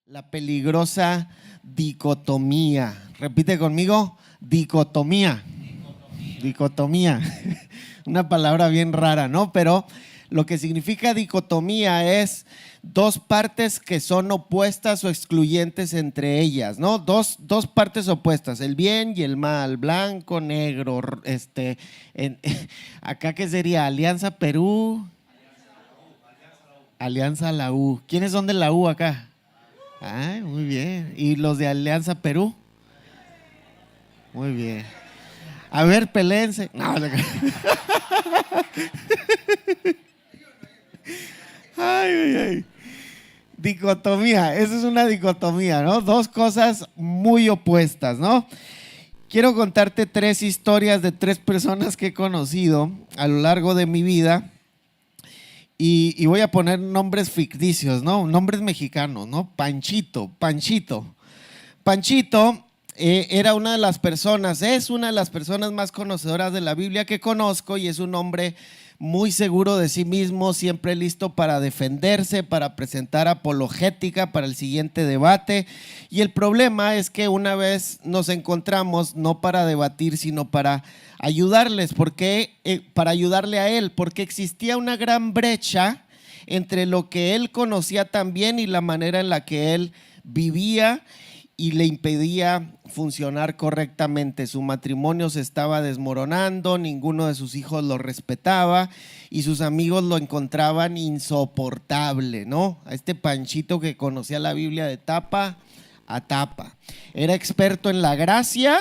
La peligrosa dicotomía. Repite conmigo, dicotomía. Dicotomía. Una palabra bien rara, ¿no? Pero lo que significa dicotomía es dos partes que son opuestas o excluyentes entre ellas, ¿no? Dos partes opuestas, el bien y el mal, blanco, negro, acá ¿qué sería? Alianza Perú, Alianza la U. ¿Quiénes son de la U acá? Ay, muy bien. ¿Y los de Alianza Perú? Muy bien. A ver, peléense. No, ay, ay, ay. Dicotomía, esa es una dicotomía, ¿no? Dos cosas muy opuestas, ¿no? Quiero contarte tres historias de tres personas que he conocido a lo largo de mi vida y voy a poner nombres ficticios, ¿no? Nombres mexicanos, ¿no? Panchito. Panchito era una de las personas, es una de las personas más conocedoras de la Biblia que conozco y es un hombre muy seguro de sí mismo, siempre listo para defenderse, para presentar apologética para el siguiente debate. Y el problema es que una vez nos encontramos no para debatir, sino para ayudarles, para ayudarle a él, porque existía una gran brecha entre lo que él conocía también y la manera en la que él vivía y le impedía funcionar correctamente. Su matrimonio se estaba desmoronando, ninguno de sus hijos lo respetaba y sus amigos lo encontraban insoportable, ¿no? A este Panchito que conocía la Biblia de tapa a tapa. Era experto en la gracia,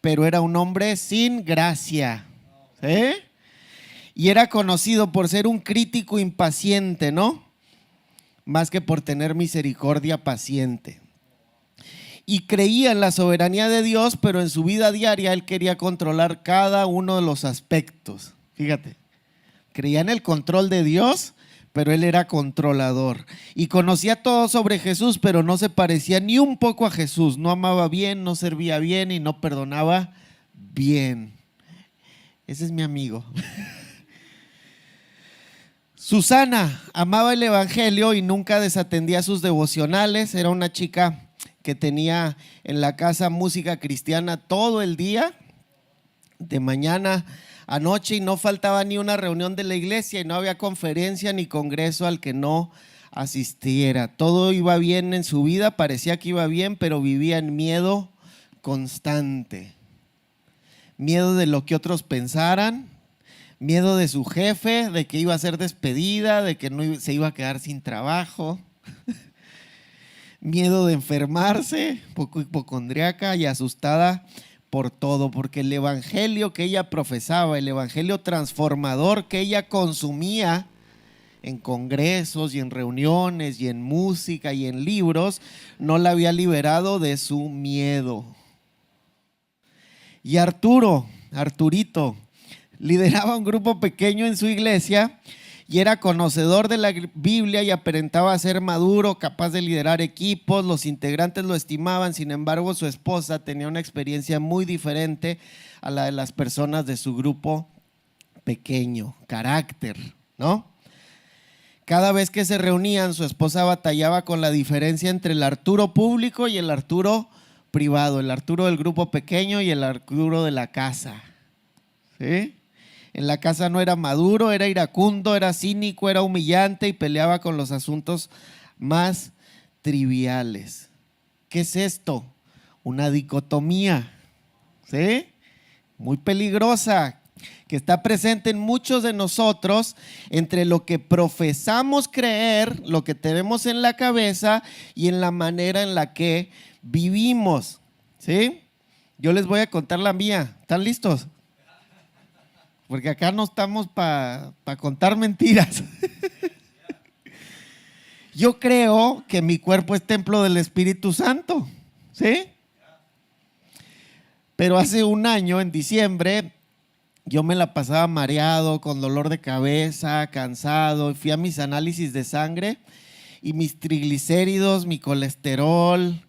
pero era un hombre sin gracia, ¿sí? Y era conocido por ser un crítico impaciente, ¿no? Más que por tener misericordia paciente. Y creía en la soberanía de Dios, pero en su vida diaria él quería controlar cada uno de los aspectos. Fíjate, creía en el control de Dios, pero él era controlador. Y conocía todo sobre Jesús, pero no se parecía ni un poco a Jesús. No amaba bien, no servía bien y no perdonaba bien. Ese es mi amigo. Susana amaba el evangelio y nunca desatendía sus devocionales. Era una chica que tenía en la casa música cristiana todo el día, de mañana a noche, y no faltaba ni una reunión de la iglesia y no había conferencia ni congreso al que no asistiera. Todo iba bien en su vida, parecía que iba bien, pero vivía en miedo constante. Miedo de lo que otros pensaran, miedo de su jefe, de que iba a ser despedida, de que no se iba a quedar sin trabajo. Miedo de enfermarse, poco hipocondriaca y asustada por todo, porque el evangelio que ella profesaba, el evangelio transformador que ella consumía en congresos y en reuniones y en música y en libros, no la había liberado de su miedo. Y Arturito, lideraba un grupo pequeño en su iglesia y era conocedor de la Biblia y aparentaba ser maduro, capaz de liderar equipos. Los integrantes lo estimaban, sin embargo su esposa tenía una experiencia muy diferente a la de las personas de su grupo pequeño. Carácter, ¿no? Cada vez que se reunían, su esposa batallaba con la diferencia entre el Arturo público y el Arturo privado, el Arturo del grupo pequeño y el Arturo de la casa, ¿sí? En la casa no era maduro, era iracundo, era cínico, era humillante y peleaba con los asuntos más triviales. ¿Qué es esto? Una dicotomía, ¿sí? Muy peligrosa, que está presente en muchos de nosotros entre lo que profesamos creer, lo que tenemos en la cabeza y en la manera en la que vivimos, ¿sí? Yo les voy a contar la mía. ¿Están listos? Porque acá no estamos para contar mentiras. Yo creo que mi cuerpo es templo del Espíritu Santo, ¿sí? Pero hace un año, en diciembre, yo me la pasaba mareado, con dolor de cabeza, cansado. Fui a mis análisis de sangre y mis triglicéridos, mi colesterol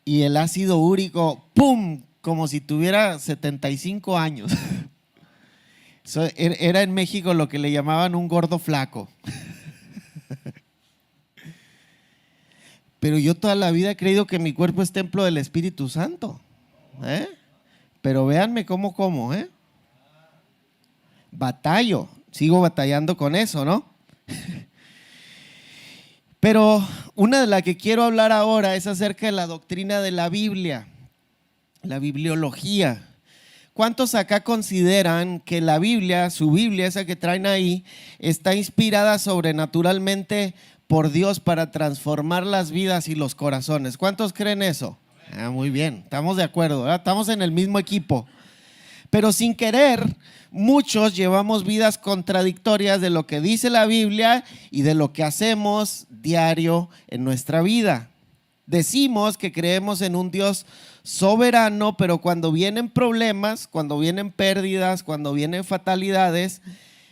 y el ácido úrico, ¡pum!, como si tuviera 75 años. Era en México lo que le llamaban un gordo flaco. Pero yo toda la vida he creído que mi cuerpo es templo del Espíritu Santo. Pero véanme cómo como, batallo, sigo batallando con eso, ¿no? Pero una de las que quiero hablar ahora es acerca de la doctrina de la Biblia, la bibliología. ¿Cuántos acá consideran que la Biblia, su Biblia, esa que traen ahí, está inspirada sobrenaturalmente por Dios para transformar las vidas y los corazones? ¿Cuántos creen eso? Muy bien, estamos de acuerdo, ¿verdad? Estamos en el mismo equipo. Pero sin querer, muchos llevamos vidas contradictorias de lo que dice la Biblia y de lo que hacemos diario en nuestra vida. Decimos que creemos en un Dios soberano, pero cuando vienen problemas, cuando vienen pérdidas, cuando vienen fatalidades,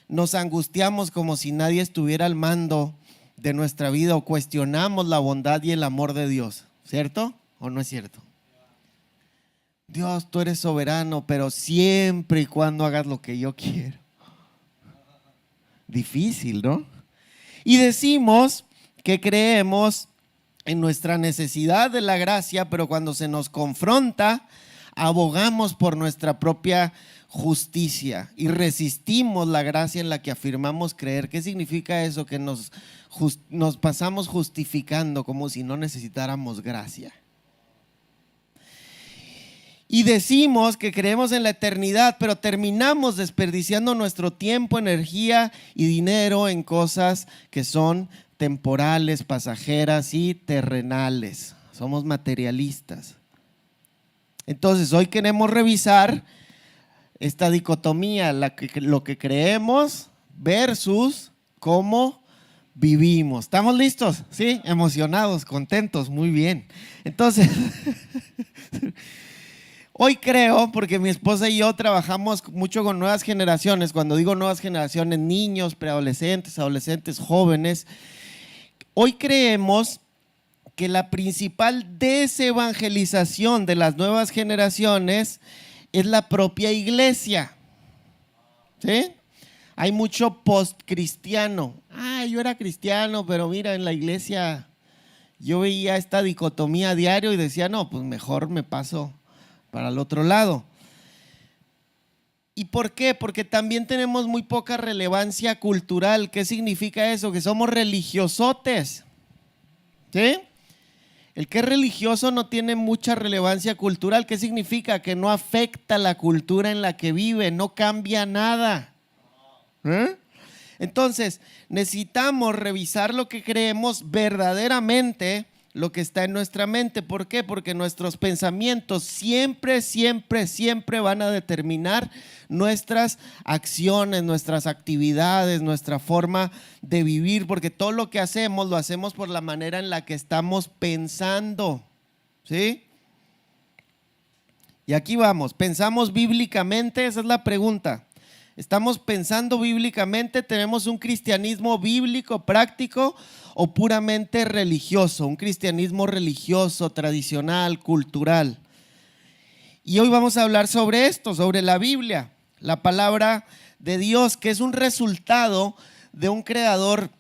nos angustiamos como si nadie estuviera al mando de nuestra vida o cuestionamos la bondad y el amor de Dios, ¿cierto o no es cierto? Dios, tú eres soberano, pero siempre y cuando hagas lo que yo quiero. Difícil, ¿no? Y decimos que creemos en nuestra necesidad de la gracia, pero cuando se nos confronta, abogamos por nuestra propia justicia y resistimos la gracia en la que afirmamos creer. ¿Qué significa eso? Que nos pasamos justificando como si no necesitáramos gracia. Y decimos que creemos en la eternidad, pero terminamos desperdiciando nuestro tiempo, energía y dinero en cosas que son temporales, pasajeras y terrenales. Somos materialistas. Entonces, hoy queremos revisar esta dicotomía, lo que creemos versus cómo vivimos. ¿Estamos listos? ¿Sí? Emocionados, contentos, muy bien. Entonces, hoy creo, porque mi esposa y yo trabajamos mucho con nuevas generaciones. Cuando digo nuevas generaciones, niños, preadolescentes, adolescentes, jóvenes. Hoy creemos que la principal desevangelización de las nuevas generaciones es la propia iglesia. ¿Sí? Hay mucho post-cristiano. Yo era cristiano, pero mira, en la iglesia yo veía esta dicotomía a diario y decía, no, pues mejor me paso para el otro lado. ¿Y por qué? Porque también tenemos muy poca relevancia cultural. ¿Qué significa eso? Que somos religiosotes. ¿Sí? El que es religioso no tiene mucha relevancia cultural. ¿Qué significa? Que no afecta la cultura en la que vive, no cambia nada. Entonces, necesitamos revisar lo que creemos verdaderamente, lo que está en nuestra mente. ¿Por qué? Porque nuestros pensamientos siempre van a determinar nuestras acciones, nuestras actividades, nuestra forma de vivir, porque todo lo que hacemos lo hacemos por la manera en la que estamos pensando. ¿Sí? Y aquí vamos, ¿pensamos bíblicamente? Esa es la pregunta. ¿Estamos pensando bíblicamente? ¿Tenemos un cristianismo bíblico, práctico o puramente religioso? Un cristianismo religioso, tradicional, cultural. Y hoy vamos a hablar sobre esto, sobre la Biblia, la palabra de Dios, que es un resultado de un creador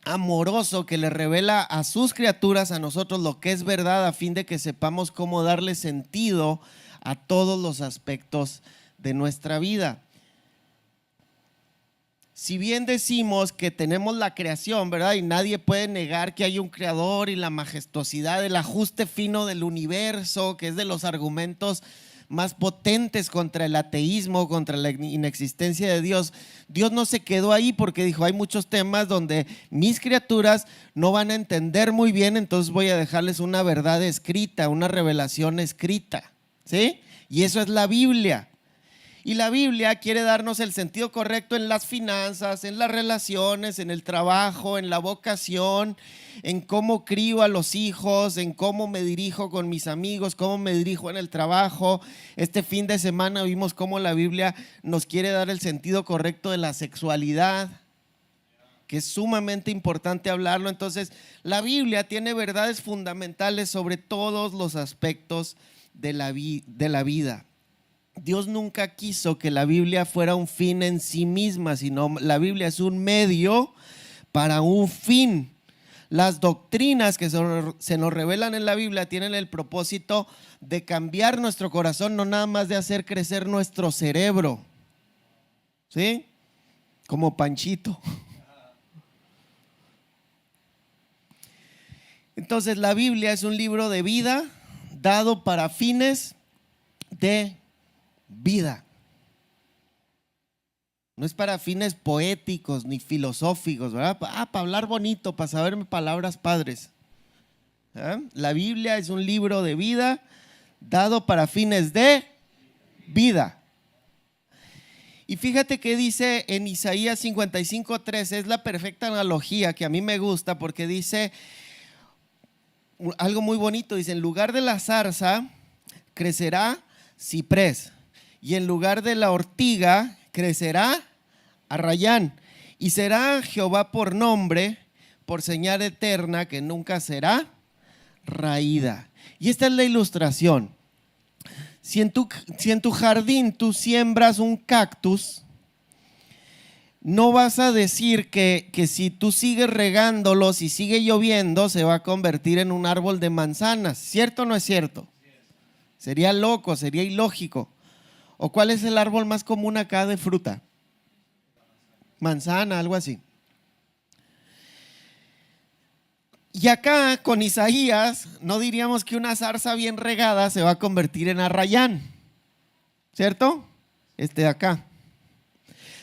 amoroso que le revela a sus criaturas, a nosotros, lo que es verdad, a fin de que sepamos cómo darle sentido a todos los aspectos de nuestra vida. Si bien decimos que tenemos la creación, ¿verdad? Y nadie puede negar que hay un creador y la majestuosidad, el ajuste fino del universo, que es de los argumentos más potentes contra el ateísmo, contra la inexistencia de Dios. Dios no se quedó ahí porque dijo, hay muchos temas donde mis criaturas no van a entender muy bien, entonces voy a dejarles una verdad escrita, una revelación escrita, ¿sí? Y eso es la Biblia. Y la Biblia quiere darnos el sentido correcto en las finanzas, en las relaciones, en el trabajo, en la vocación, en cómo crío a los hijos, en cómo me dirijo con mis amigos, cómo me dirijo en el trabajo. Este fin de semana vimos cómo la Biblia nos quiere dar el sentido correcto de la sexualidad, que es sumamente importante hablarlo. Entonces, la Biblia tiene verdades fundamentales sobre todos los aspectos de la vida. Dios nunca quiso que la Biblia fuera un fin en sí misma, sino la Biblia es un medio para un fin. Las doctrinas que se nos revelan en la Biblia tienen el propósito de cambiar nuestro corazón, no nada más de hacer crecer nuestro cerebro, ¿sí? Como Panchito. Entonces la Biblia es un libro de vida dado para fines de vida. No es para fines poéticos ni filosóficos, ¿verdad? Para hablar bonito, para saberme palabras padres. ¿Ah? La Biblia es un libro de vida dado para fines de vida. Y fíjate que dice en Isaías 55:3, es la perfecta analogía que a mí me gusta porque dice algo muy bonito. Dice: en lugar de la zarza crecerá ciprés, y en lugar de la ortiga crecerá arrayán, y será Jehová por nombre, por señal eterna que nunca será raída. Y esta es la ilustración. Si en tu jardín tú siembras un cactus, no vas a decir que si tú sigues regándolo, si sigue lloviendo, se va a convertir en un árbol de manzanas. ¿Cierto o no es cierto? Sería loco, sería ilógico. ¿O cuál es el árbol más común acá de fruta? Manzana, algo así. Y acá con Isaías no diríamos que una zarza bien regada se va a convertir en arrayán, ¿cierto? Este de acá.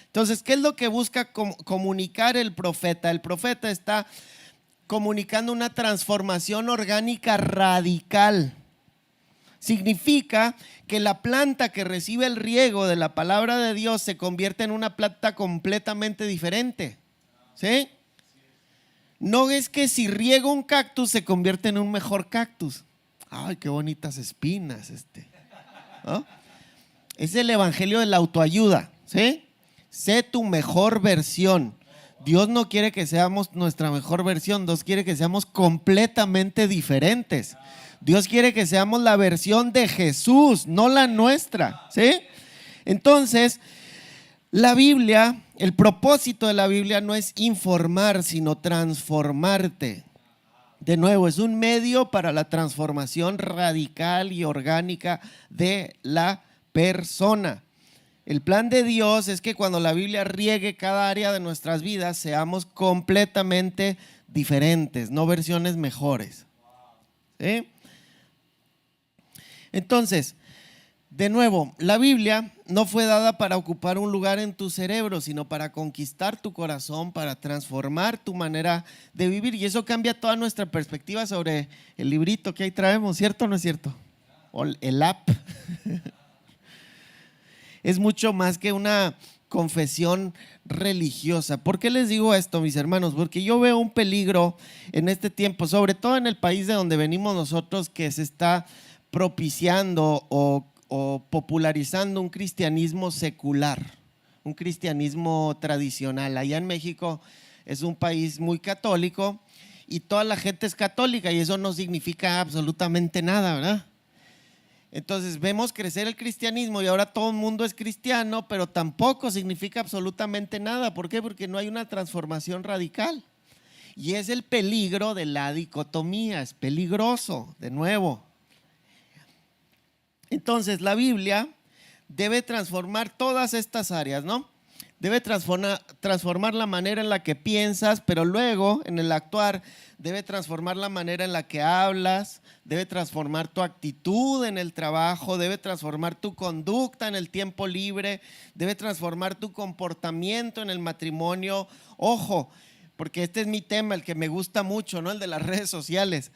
Entonces, ¿qué es lo que busca comunicar el profeta? El profeta está comunicando una transformación orgánica radical. Significa que la planta que recibe el riego de la palabra de Dios se convierte en una planta completamente diferente. ¿Sí? No es que si riego un cactus se convierte en un mejor cactus. Ay, qué bonitas espinas ¿no? Es el evangelio de la autoayuda. ¿Sí? Sé tu mejor versión. Dios no quiere que seamos nuestra mejor versión. Dios quiere que seamos completamente diferentes. Dios quiere que seamos la versión de Jesús, no la nuestra, ¿sí? Entonces, la Biblia, el propósito de la Biblia no es informar, sino transformarte. De nuevo, es un medio para la transformación radical y orgánica de la persona. El plan de Dios es que cuando la Biblia riegue cada área de nuestras vidas, seamos completamente diferentes, no versiones mejores, ¿sí? Entonces, de nuevo, la Biblia no fue dada para ocupar un lugar en tu cerebro, sino para conquistar tu corazón, para transformar tu manera de vivir. Y eso cambia toda nuestra perspectiva sobre el librito que ahí traemos, ¿cierto o no es cierto? O el app. Es mucho más que una confesión religiosa. ¿Por qué les digo esto, mis hermanos? Porque yo veo un peligro en este tiempo, sobre todo en el país de donde venimos nosotros, que se está propiciando o popularizando un cristianismo secular, un cristianismo tradicional. Allá en México es un país muy católico y toda la gente es católica y eso no significa absolutamente nada, ¿verdad? Entonces vemos crecer el cristianismo y ahora todo el mundo es cristiano, pero tampoco significa absolutamente nada. ¿Por qué? Porque no hay una transformación radical. Y es el peligro de la dicotomía, es peligroso, de nuevo. Entonces la Biblia debe transformar todas estas áreas, ¿no? Debe transformar la manera en la que piensas, pero luego en el actuar debe transformar la manera en la que hablas, debe transformar tu actitud en el trabajo, debe transformar tu conducta en el tiempo libre, debe transformar tu comportamiento en el matrimonio. Ojo, porque este es mi tema, el que me gusta mucho, ¿no? El de las redes sociales.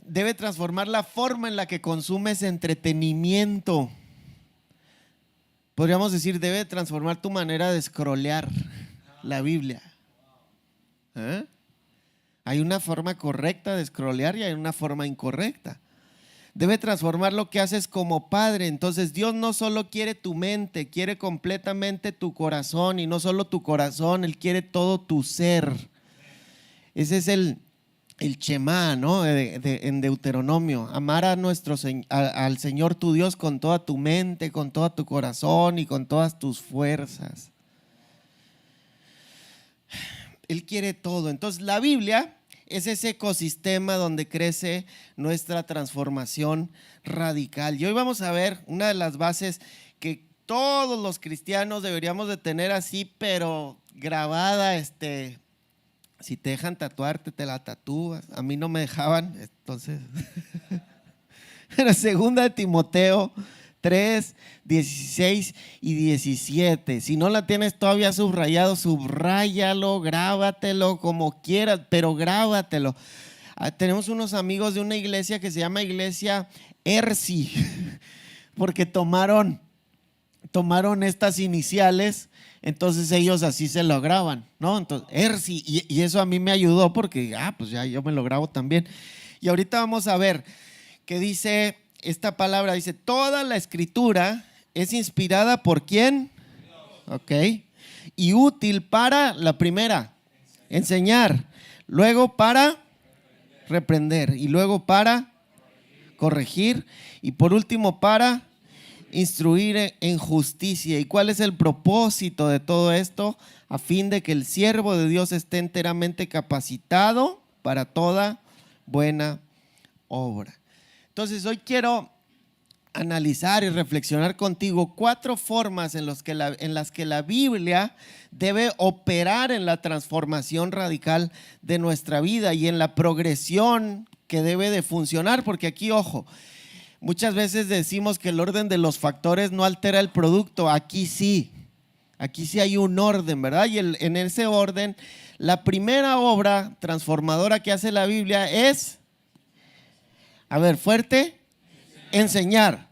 Debe transformar la forma en la que consumes entretenimiento. Podríamos decir, debe transformar tu manera de scrollear la Biblia. ¿Eh? Hay una forma correcta de scrollear y hay una forma incorrecta. Debe transformar lo que haces como padre. Entonces Dios no solo quiere tu mente, quiere completamente tu corazón, y no solo tu corazón, Él quiere todo tu ser. Ese es el Shema, ¿no? En Deuteronomio, amar al Señor tu Dios con toda tu mente, con todo tu corazón y con todas tus fuerzas. Él quiere todo. Entonces la Biblia es ese ecosistema donde crece nuestra transformación radical. Y hoy vamos a ver una de las bases que todos los cristianos deberíamos de tener así, pero grabada. Si te dejan tatuarte, te la tatúas. A mí no me dejaban, entonces. Pero 2 Timoteo 3, 16 y 17. Si no la tienes todavía subrayado, subráyalo, grábatelo como quieras, pero grábatelo. Tenemos unos amigos de una iglesia que se llama Iglesia ERSI, porque tomaron estas iniciales, entonces ellos así se lo graban, ¿no? Entonces, ERSI, y eso a mí me ayudó porque, pues ya yo me lo grabo también. Y ahorita vamos a ver qué dice esta palabra. Dice, toda la escritura es inspirada ¿por quién? Ok. Y útil para, la primera, enseñar. Luego para reprender. Y luego para corregir. Y por último para instruir en justicia. ¿Y cuál es el propósito de todo esto? A fin de que el siervo de Dios esté enteramente capacitado para toda buena obra. Entonces hoy quiero analizar y reflexionar contigo 4 formas en las que la Biblia debe operar en la transformación radical de nuestra vida y en la progresión que debe de funcionar, porque aquí, ojo, muchas veces decimos que el orden de los factores no altera el producto. Aquí sí hay un orden, ¿verdad? Y en ese orden, la primera obra transformadora que hace la Biblia es, a ver, fuerte, enseñar.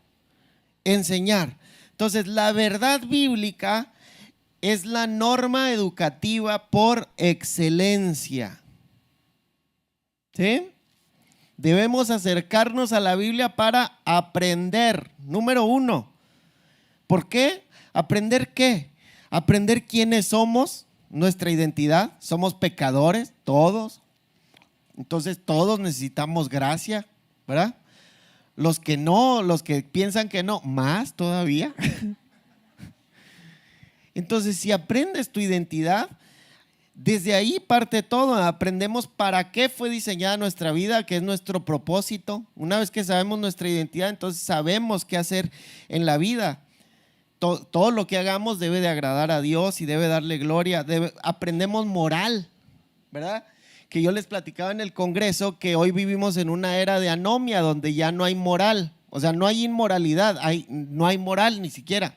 Entonces, la verdad bíblica es la norma educativa por excelencia. ¿Sí? Debemos acercarnos a la Biblia para aprender. Número 1. ¿Por qué? ¿Aprender qué? Aprender quiénes somos, nuestra identidad. Somos pecadores, todos. Entonces, todos necesitamos gracia, ¿verdad? Los que no, los que piensan que no, más todavía. Entonces, si aprendes tu identidad, desde ahí parte todo. Aprendemos para qué fue diseñada nuestra vida, que es nuestro propósito. Una vez que sabemos nuestra identidad, entonces sabemos qué hacer en la vida. Todo lo que hagamos debe de agradar a Dios y debe darle gloria. Aprendemos moral, ¿verdad? Que yo les platicaba en el Congreso que hoy vivimos en una era de anomia donde ya no hay moral, o sea, no hay inmoralidad, no hay moral ni siquiera.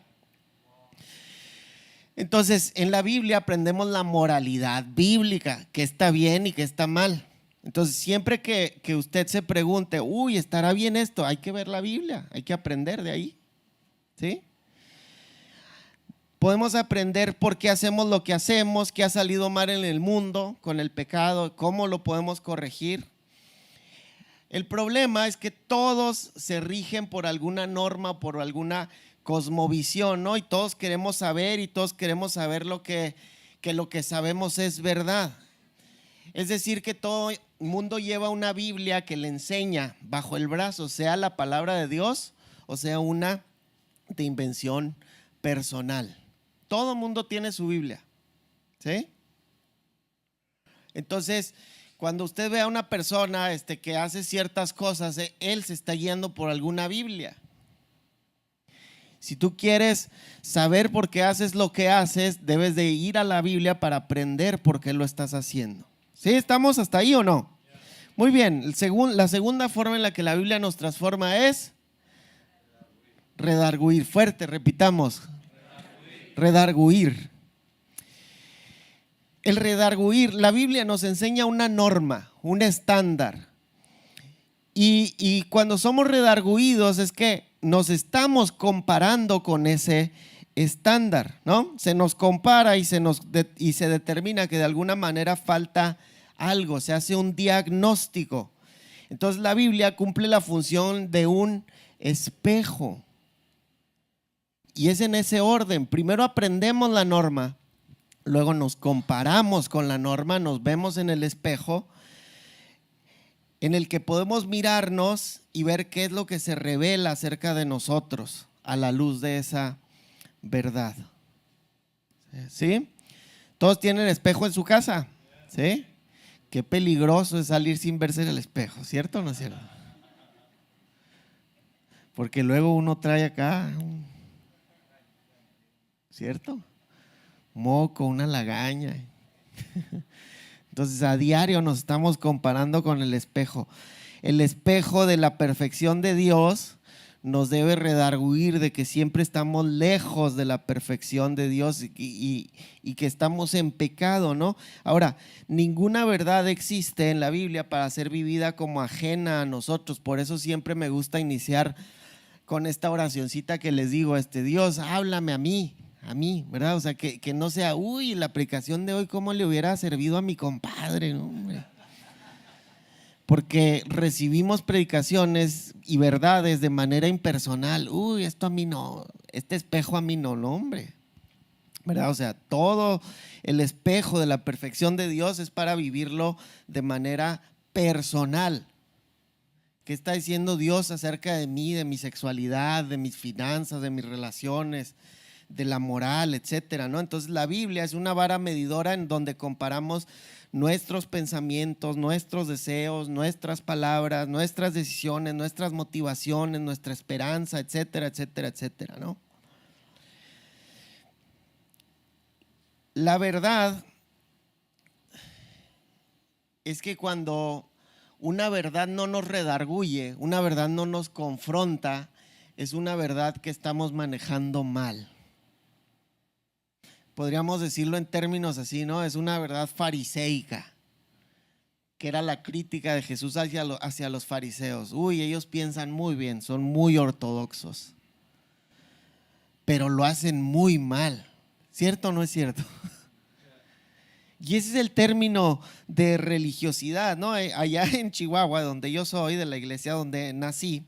Entonces, en la Biblia aprendemos la moralidad bíblica, qué está bien y qué está mal. Entonces, siempre que usted se pregunte, ¿estará bien esto? Hay que ver la Biblia, hay que aprender de ahí, ¿sí? Podemos aprender por qué hacemos lo que hacemos, qué ha salido mal en el mundo con el pecado, cómo lo podemos corregir. El problema es que todos se rigen por alguna norma, por alguna cosmovisión, ¿no? Y todos queremos saber lo que lo que sabemos es verdad. Es decir, que todo el mundo lleva una Biblia que le enseña bajo el brazo, sea la palabra de Dios o sea una de invención personal. Todo el mundo tiene su Biblia, ¿sí? Entonces, cuando usted ve a una persona que hace ciertas cosas, él se está guiando por alguna Biblia. Si tú quieres saber por qué haces lo que haces, debes de ir a la Biblia para aprender por qué lo estás haciendo. ¿Sí? ¿Estamos hasta ahí o no? Muy bien, la segunda forma en la que la Biblia nos transforma es redarguir. Fuerte, repitamos. Redarguir. El redarguir, la Biblia nos enseña una norma, un estándar. Y cuando somos redarguidos es que nos estamos comparando con ese estándar, ¿no? Se nos compara y se determina que de alguna manera falta algo, se hace un diagnóstico. Entonces la Biblia cumple la función de un espejo. Y es en ese orden. Primero aprendemos la norma, luego nos comparamos con la norma, nos vemos en el espejo en el que podemos mirarnos y ver qué es lo que se revela acerca de nosotros a la luz de esa verdad. ¿Sí? ¿Todos tienen espejo en su casa? ¿Sí? Qué peligroso es salir sin verse en el espejo, ¿cierto o no es cierto? Porque luego uno trae acá, ¿cierto? Moco, una lagaña. Entonces a diario nos estamos comparando con el espejo. El espejo de la perfección de Dios nos debe redarguir de que siempre estamos lejos de la perfección de Dios y que estamos en pecado, ¿no? Ahora, ninguna verdad existe en la Biblia para ser vivida como ajena a nosotros. Por eso siempre me gusta iniciar con esta oracioncita que les digo, Dios, háblame a mí, ¿verdad? O sea, que no sea, uy, la predicación de hoy, ¿cómo le hubiera servido a mi compadre? ¿No, hombre? Porque recibimos predicaciones y verdades de manera impersonal. Uy, esto a mí no, este espejo a mí no, no, hombre. ¿Verdad? O sea, todo el espejo de la perfección de Dios es para vivirlo de manera personal. ¿Qué está diciendo Dios acerca de mí, de mi sexualidad, de mis finanzas, de mis relaciones, de la moral, etcétera, ¿no? Entonces la Biblia es una vara medidora en donde comparamos nuestros pensamientos, nuestros deseos, nuestras palabras, nuestras decisiones, nuestras motivaciones, nuestra esperanza, etcétera, etcétera, etcétera, ¿no? La verdad es que cuando una verdad no nos redarguye, una verdad no nos confronta, es una verdad que estamos manejando mal. Podríamos decirlo en términos así, ¿no? Es una verdad fariseica, que era la crítica de Jesús hacia los fariseos. Uy, ellos piensan muy bien, son muy ortodoxos, pero lo hacen muy mal. ¿Cierto o no es cierto? Y ese es el término de religiosidad, ¿no? Allá en Chihuahua, donde yo soy, de la iglesia donde nací,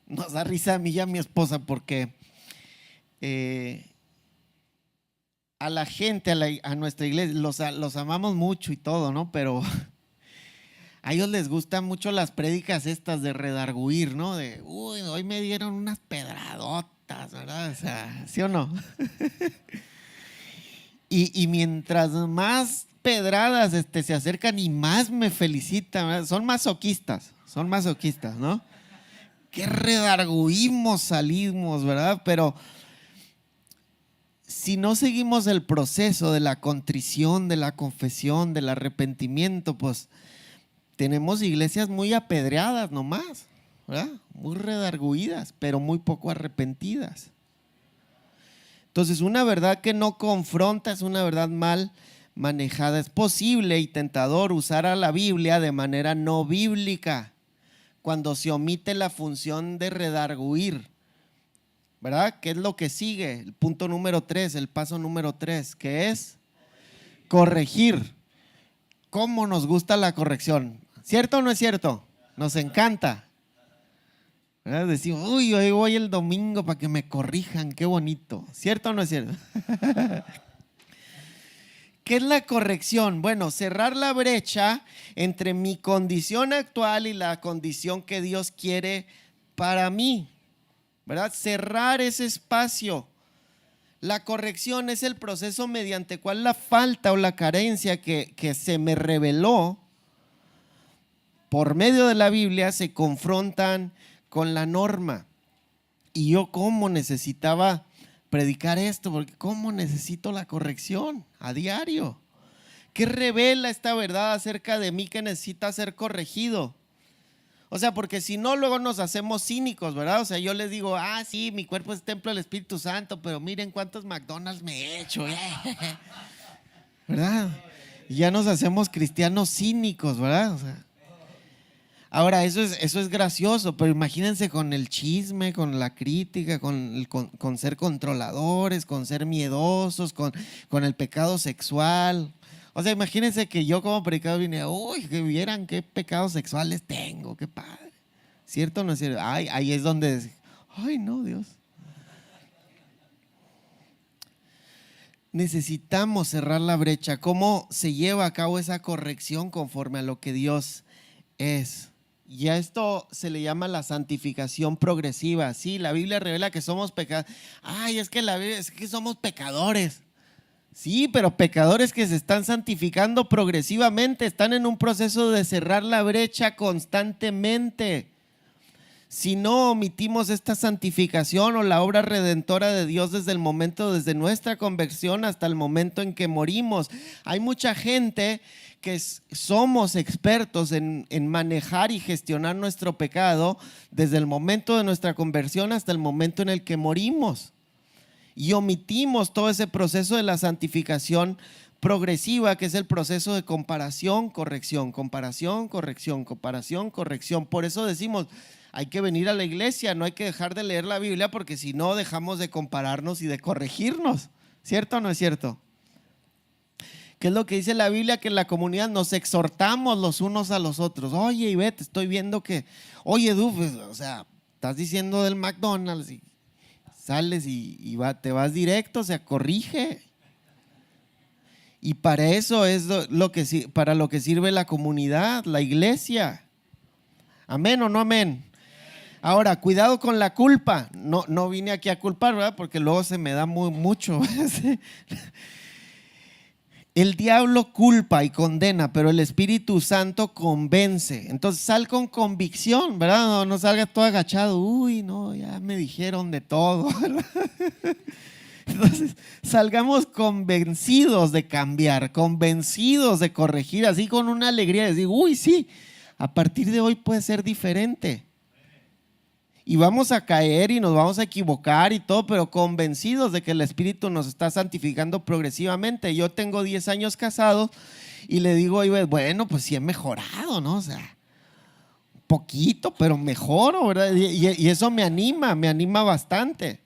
nos da risa a mí y a mi esposa porque a la gente, a nuestra iglesia, los amamos mucho y todo, ¿no? Pero a ellos les gustan mucho las prédicas estas de redarguir, ¿no? De, uy, hoy me dieron unas pedradotas, ¿verdad? O sea, ¿sí o no? Y mientras más pedradas se acercan y más me felicitan, ¿verdad? Son masoquistas, ¿no? Qué redarguimos salimos, ¿verdad? Pero si no seguimos el proceso de la contrición, de la confesión, del arrepentimiento, pues tenemos iglesias muy apedreadas nomás, ¿verdad? Muy redarguidas, pero muy poco arrepentidas. Entonces, una verdad que no confronta es una verdad mal manejada. Es posible y tentador usar a la Biblia de manera no bíblica cuando se omite la función de redarguir, ¿verdad? ¿Qué es lo que sigue? El punto número 3, el paso número 3, que es corregir. ¿Cómo nos gusta la corrección? ¿Cierto o no es cierto? Nos encanta. ¿Verdad? Decimos, uy, hoy voy el domingo para que me corrijan, qué bonito. ¿Cierto o no es cierto? ¿Qué es la corrección? Bueno, cerrar la brecha entre mi condición actual y la condición que Dios quiere para mí, ¿verdad? Cerrar ese espacio. La corrección es el proceso mediante el cual la falta o la carencia que se me reveló por medio de la Biblia se confrontan con la norma. Y yo cómo necesitaba predicar esto, porque cómo necesito la corrección a diario. ¿Qué revela esta verdad acerca de mí que necesita ser corregido? O sea, porque si no, luego nos hacemos cínicos, ¿verdad? O sea, yo les digo, sí, mi cuerpo es templo del Espíritu Santo, pero miren cuántos McDonald's me he hecho, ¿verdad? Y ya nos hacemos cristianos cínicos, ¿verdad? O sea, ahora, eso es gracioso, pero imagínense con el chisme, con la crítica, con ser controladores, con ser miedosos, con el pecado sexual. O sea, imagínense que yo como predicador vine, uy, que vieran qué pecados sexuales tengo, qué padre. ¿Cierto o no es cierto? Ahí es donde, ay no, Dios. Necesitamos cerrar la brecha. ¿Cómo se lleva a cabo esa corrección conforme a lo que Dios es? Y a esto se le llama la santificación progresiva. Sí, la Biblia revela que somos pecadores. Es que somos pecadores. Sí, pero pecadores que se están santificando progresivamente, están en un proceso de cerrar la brecha constantemente. Si no omitimos esta santificación o la obra redentora de Dios desde nuestra conversión hasta el momento en que morimos, hay mucha gente que somos expertos en manejar y gestionar nuestro pecado desde el momento de nuestra conversión hasta el momento en el que morimos. Y omitimos todo ese proceso de la santificación progresiva, que es el proceso de comparación, corrección, comparación, corrección, comparación, corrección. Por eso decimos, hay que venir a la iglesia, no hay que dejar de leer la Biblia, porque si no dejamos de compararnos y de corregirnos. ¿Cierto o no es cierto? ¿Qué es lo que dice la Biblia? Que en la comunidad nos exhortamos los unos a los otros. Oye, Ivette, estoy viendo que, oye, Edu, pues, o sea, estás diciendo del McDonald's y sales y te vas directo, o sea, corrige. Y para eso es para lo que sirve la comunidad, la iglesia. ¿Amén o no amén? Ahora, cuidado con la culpa. No vine aquí a culpar, ¿verdad? Porque luego se me da mucho. El diablo culpa y condena, pero el Espíritu Santo convence. Entonces sal con convicción, ¿verdad? No salgas todo agachado. Uy, no, ya me dijeron de todo. Entonces salgamos convencidos de cambiar, convencidos de corregir, así con una alegría de decir, uy, sí, a partir de hoy puede ser diferente. Y vamos a caer y nos vamos a equivocar y todo, pero convencidos de que el Espíritu nos está santificando progresivamente. Yo tengo 10 años casado y le digo, bueno, pues sí he mejorado, ¿no? O sea, poquito, pero mejoro, ¿verdad? Y eso me anima bastante.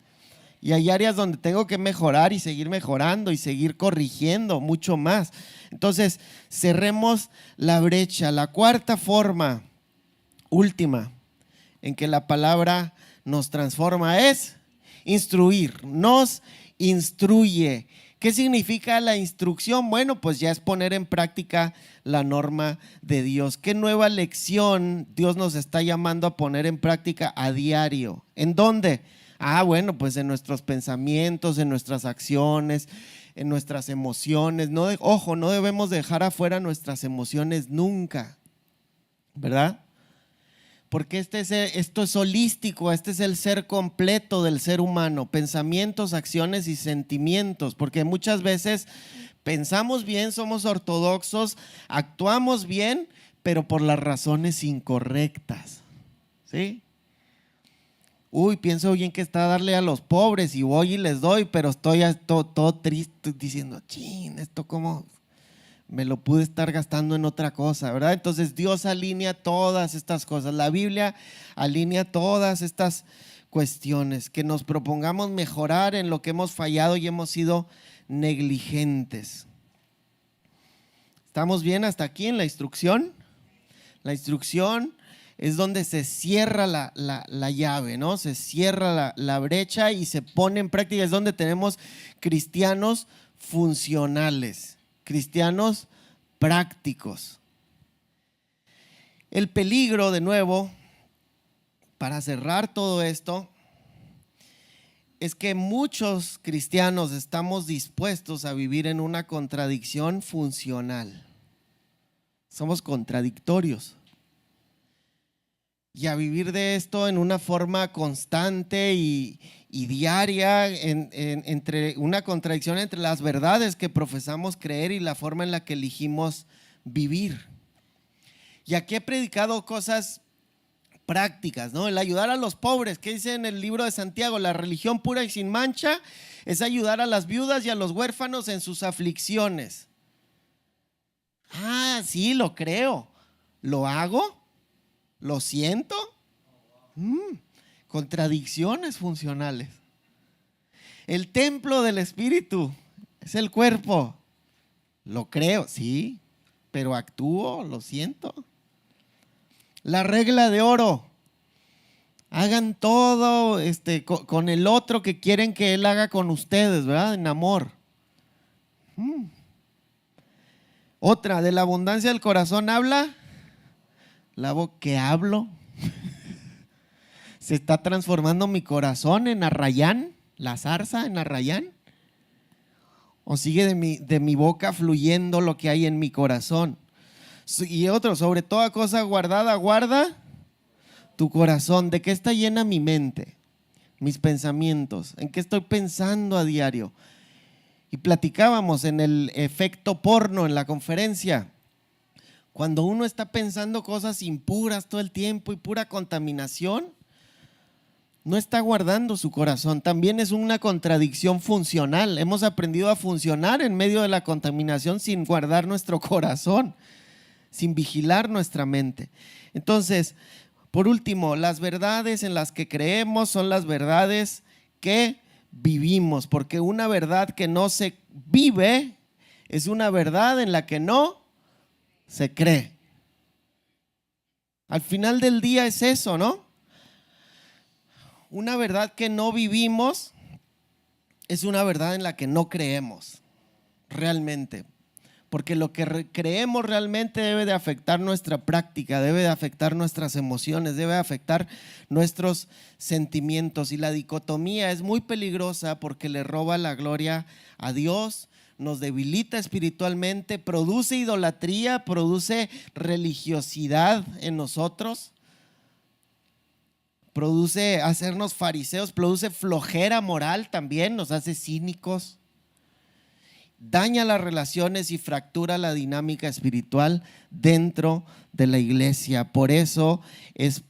Y hay áreas donde tengo que mejorar y seguir mejorando y seguir corrigiendo mucho más. Entonces, cerremos la brecha. La cuarta forma, última, en que la palabra nos transforma es instruir, nos instruye. ¿Qué significa la instrucción? Bueno, pues ya es poner en práctica la norma de Dios. ¿Qué nueva lección Dios nos está llamando a poner en práctica a diario? ¿En dónde? Bueno, pues en nuestros pensamientos, en nuestras acciones, en nuestras emociones. Ojo, no debemos dejar afuera nuestras emociones nunca, ¿verdad? Porque esto es holístico, este es el ser completo del ser humano, pensamientos, acciones y sentimientos, porque muchas veces pensamos bien, somos ortodoxos, actuamos bien, pero por las razones incorrectas, ¿sí? Uy, pienso bien que está darle a los pobres y voy y les doy, pero estoy todo triste diciendo, chin, esto cómo me lo pude estar gastando en otra cosa, ¿verdad? Entonces Dios alinea todas estas cosas, la Biblia alinea todas estas cuestiones, que nos propongamos mejorar en lo que hemos fallado y hemos sido negligentes. ¿Estamos bien hasta aquí en la instrucción? La instrucción es donde se cierra la llave, ¿no? Se cierra la brecha y se pone en práctica, es donde tenemos cristianos funcionales, cristianos prácticos. El peligro, de nuevo, para cerrar todo esto, es que muchos cristianos estamos dispuestos a vivir en una contradicción funcional. Somos contradictorios. Y a vivir de esto en una forma constante y diaria, entre una contradicción entre las verdades que profesamos creer y la forma en la que elegimos vivir. Y aquí he predicado cosas prácticas, ¿no? El ayudar a los pobres, ¿qué dice en el libro de Santiago? La religión pura y sin mancha es ayudar a las viudas y a los huérfanos en sus aflicciones. Sí, lo creo. ¿Lo hago? ¿Lo siento? Contradicciones funcionales. El templo del Espíritu es el cuerpo. Lo creo, sí, pero actúo, lo siento. La regla de oro. Hagan todo con el otro que quieren que él haga con ustedes, ¿verdad? En amor. Otra, de la abundancia del corazón habla la voz. ¿Qué hablo? Se está transformando mi corazón en arrayán, la zarza en arrayán. ¿O sigue de mi boca fluyendo lo que hay en mi corazón? Y otro, sobre toda cosa guardada, guarda tu corazón. ¿De qué está llena mi mente? Mis pensamientos. ¿En qué estoy pensando a diario? Y platicábamos en el efecto porno en la conferencia. Cuando uno está pensando cosas impuras todo el tiempo y pura contaminación, no está guardando su corazón. También es una contradicción funcional. Hemos aprendido a funcionar en medio de la contaminación sin guardar nuestro corazón, sin vigilar nuestra mente. Entonces, por último, las verdades en las que creemos son las verdades que vivimos, porque una verdad que no se vive es una verdad en la que no se cree. Al final del día es eso, ¿no? Una verdad que no vivimos es una verdad en la que no creemos realmente, porque lo que creemos realmente debe de afectar nuestra práctica, debe de afectar nuestras emociones, debe de afectar nuestros sentimientos. Y la dicotomía es muy peligrosa porque le roba la gloria a Dios, nos debilita espiritualmente, produce idolatría, produce religiosidad en nosotros, produce hacernos fariseos, produce flojera moral también, nos hace cínicos, daña las relaciones y fractura la dinámica espiritual dentro de la iglesia. Por eso es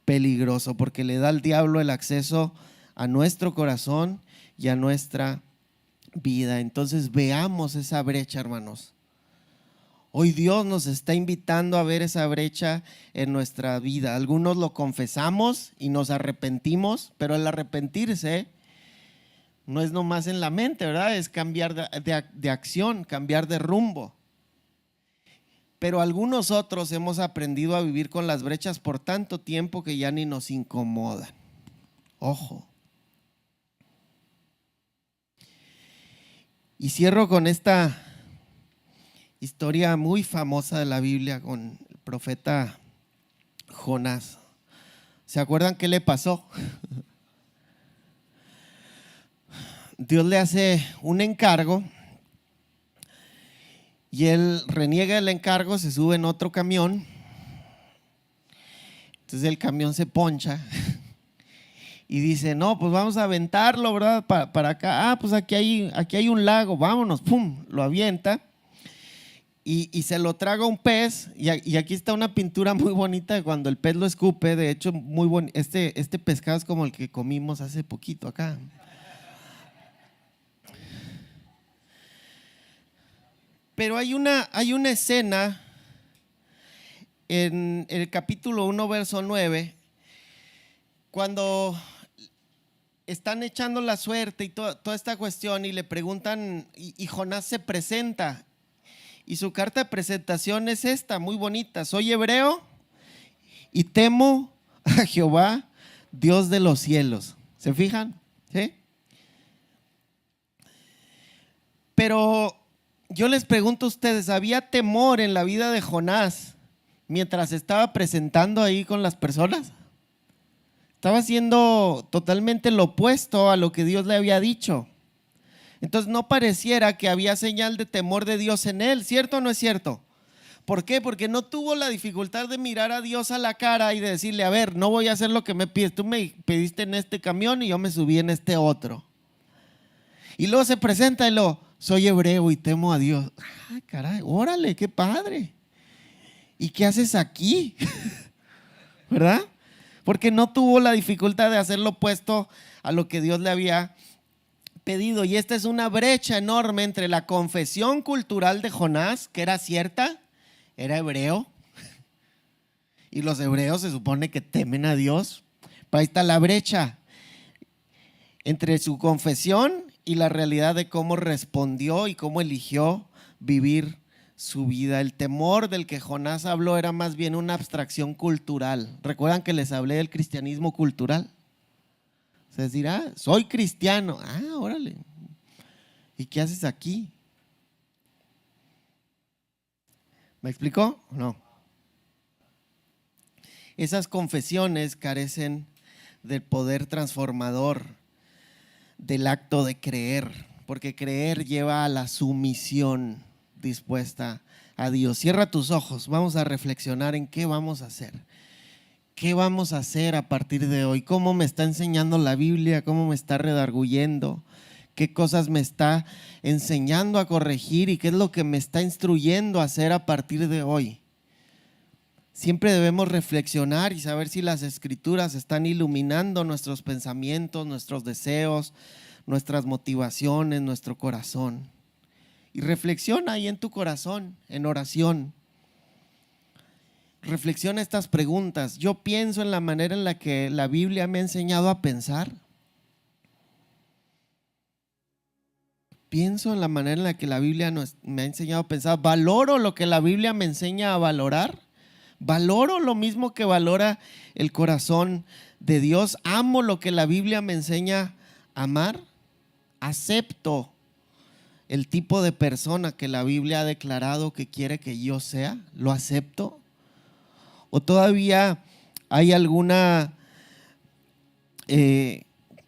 peligroso, porque le da al diablo el acceso a nuestro corazón y a nuestra vida. Entonces veamos esa brecha, hermanos. Hoy Dios nos está invitando a ver esa brecha en nuestra vida. Algunos lo confesamos y nos arrepentimos, pero el arrepentirse no es nomás en la mente, ¿verdad? Es cambiar de acción, cambiar de rumbo. Pero algunos otros hemos aprendido a vivir con las brechas por tanto tiempo que ya ni nos incomodan. Ojo. Y cierro con esta historia muy famosa de la Biblia con el profeta Jonás. ¿Se acuerdan qué le pasó? Dios le hace un encargo y él reniega el encargo, se sube en otro camión. Entonces el camión se poncha y dice: no, pues vamos a aventarlo, ¿verdad? Para acá. Ah, pues aquí hay un lago, vámonos, pum, lo avienta. Y se lo traga un pez, y aquí está una pintura muy bonita de cuando el pez lo escupe. De hecho, muy bonito. Este pescado es como el que comimos hace poquito acá. Pero hay una escena en el capítulo 1, verso 9, cuando están echando la suerte y toda esta cuestión, y le preguntan, y Jonás se presenta. Y su carta de presentación es esta, muy bonita: soy hebreo y temo a Jehová, Dios de los cielos. ¿Se fijan? ¿Sí? Pero yo les pregunto a ustedes, ¿había temor en la vida de Jonás mientras estaba presentando ahí con las personas? Estaba haciendo totalmente lo opuesto a lo que Dios le había dicho. Entonces no pareciera que había señal de temor de Dios en él, ¿cierto o no es cierto? ¿Por qué? Porque no tuvo la dificultad de mirar a Dios a la cara y de decirle: a ver, no voy a hacer lo que me pides, tú me pediste en este camión y yo me subí en este otro. Y luego se presenta y soy hebreo y temo a Dios. ¡Ah, caray! Órale, qué padre. ¿Y qué haces aquí? ¿Verdad? Porque no tuvo la dificultad de hacer lo opuesto a lo que Dios le había pedido. Y esta es una brecha enorme entre la confesión cultural de Jonás, que era cierta, era hebreo, y los hebreos se supone que temen a Dios. Pero ahí está la brecha entre su confesión y la realidad de cómo respondió y cómo eligió vivir su vida. El temor del que Jonás habló era más bien una abstracción cultural. ¿Recuerdan que les hablé del cristianismo cultural? Se dirá: soy cristiano. Ah, órale. ¿Y qué haces aquí? ¿Me explicó? No. Esas confesiones carecen del poder transformador del acto de creer. porque creer lleva a la sumisión dispuesta a Dios. Cierra tus ojos, vamos a reflexionar en qué vamos a hacer. ¿Qué vamos a hacer a partir de hoy? ¿Cómo me está enseñando la Biblia? ¿Cómo me está redarguyendo? ¿Qué cosas me está enseñando a corregir? ¿Y qué es lo que me está instruyendo a hacer a partir de hoy? Siempre debemos reflexionar y saber si las Escrituras están iluminando nuestros pensamientos, nuestros deseos, nuestras motivaciones, nuestro corazón. Y reflexiona ahí en tu corazón, en oración. Reflexiona estas preguntas. Yo pienso en la manera en la que la Biblia me ha enseñado a pensar. Pienso en la manera en la que la Biblia me ha enseñado a pensar. ¿Valoro lo que la Biblia me enseña a valorar? ¿Valoro lo mismo que valora el corazón de Dios? ¿Amo lo que la Biblia me enseña a amar? ¿Acepto el tipo de persona que la Biblia ha declarado que quiere que yo sea? ¿Lo acepto? ¿O todavía hay alguna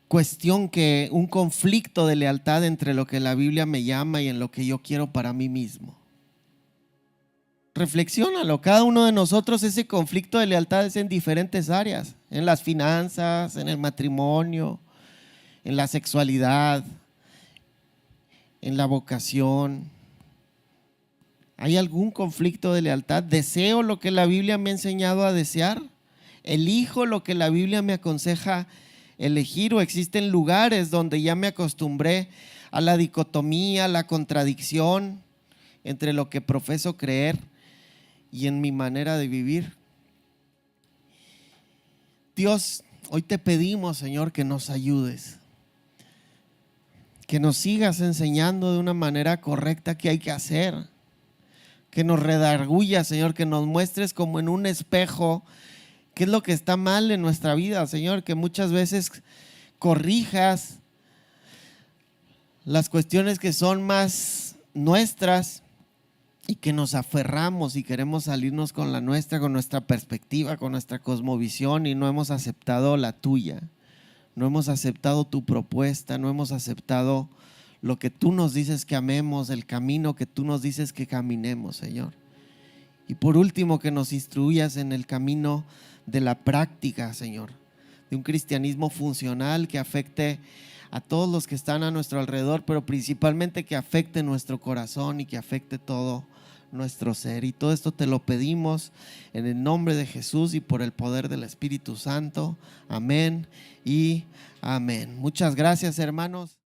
cuestión, un conflicto de lealtad entre lo que la Biblia me llama y en lo que yo quiero para mí mismo? Reflexiónalo. Cada uno de nosotros, ese conflicto de lealtad es en diferentes áreas, en las finanzas, en el matrimonio, en la sexualidad, en la vocación. ¿Hay algún conflicto de lealtad? ¿Deseo lo que la Biblia me ha enseñado a desear? ¿Elijo lo que la Biblia me aconseja elegir? ¿O existen lugares donde ya me acostumbré a la dicotomía, a la contradicción entre lo que profeso creer y en mi manera de vivir? Dios, hoy te pedimos, Señor, que nos ayudes, que nos sigas enseñando de una manera correcta qué hay que hacer, que nos redarguyas, Señor, que nos muestres como en un espejo qué es lo que está mal en nuestra vida, Señor, que muchas veces corrijas las cuestiones que son más nuestras y que nos aferramos y queremos salirnos con la nuestra, con nuestra perspectiva, con nuestra cosmovisión, y no hemos aceptado la tuya, no hemos aceptado tu propuesta, no hemos aceptado lo que tú nos dices que amemos, el camino que tú nos dices que caminemos, Señor. Y por último, que nos instruyas en el camino de la práctica, Señor, de un cristianismo funcional que afecte a todos los que están a nuestro alrededor, pero principalmente que afecte nuestro corazón y que afecte todo nuestro ser. Y todo esto te lo pedimos en el nombre de Jesús y por el poder del Espíritu Santo. Amén y amén. Muchas gracias, hermanos.